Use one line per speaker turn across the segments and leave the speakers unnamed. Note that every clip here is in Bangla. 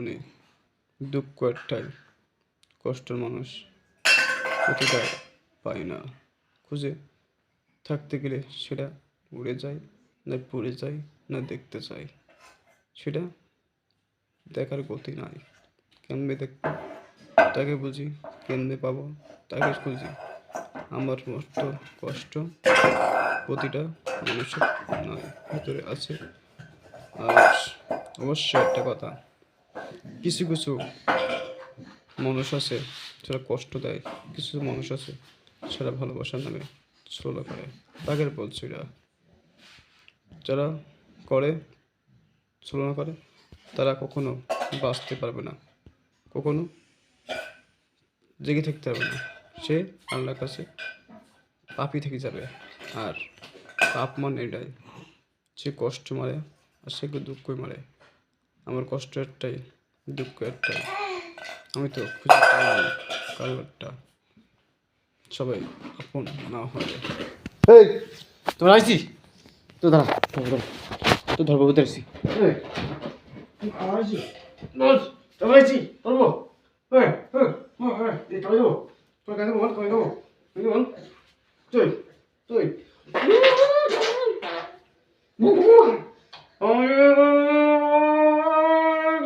নেই, দুঃখ একটাই, কষ্টের মানুষ প্রতিটা পায় না, খুঁজে থাকতে গেলে সেটা উড়ে যায়, না পড়ে যায়, না দেখতে চাই, সেটা দেখার গতি নাই। কেমনে দেখবো তাকে বুঝি, কেমনে পাবো তাকে খুঁজি। আমার মতো কষ্ট প্রতিটা মানুষের নয়, ভিতরে আছে। আর অবশ্য একটা কথা, কিছু কিছু মানুষ আছে যারা কষ্ট দেয়, কিছু মানুষ আছে যারা ভালোবাসার নামে ছলো করে। তাদের বলছি এরা, যারা করে ছলনা করে তারা কখনো বাঁচতে পারবে না, কখনো জেগে থাকতে পারবে না। সে আল্লাহর কাছে পাপই থেকে যাবে। আর পাপ মানে এটাই, সে কষ্ট মারে আর সে দুঃখই মারে। আমার কষ্ট একটাই, দুঃখ একটাই, আমি তো খুঁজে পাই না কারো একটা, সবাই আপন না হলে।
এই তোর আইছি তো দাঁড়া তো ধরবো বুঝতে পারছি তোর আইছি ধরবো তোর দেবো তোর কাছে বল করে দেবো বল তুই তুই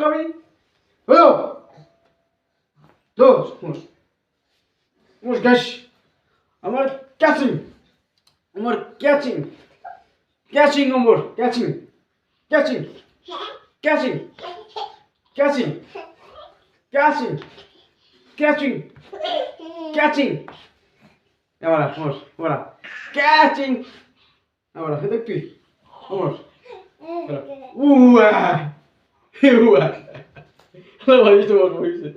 গাবি হ্যালো দোষ মোস গাছ আমার ক্যাচিং নম্বর ক্যাচিং এবার মোর ক্যাচিং এবার দেখবি মোর উয়া উয়া ভাবিছে মোর ভাবিছে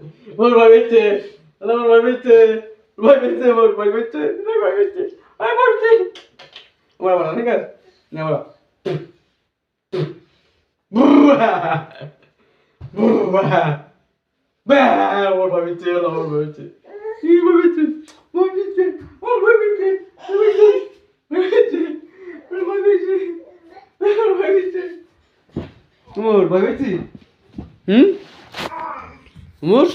Bueno, ঠিক আছে না বলো ওর ভাবিছে মোর ভাবিছি মোর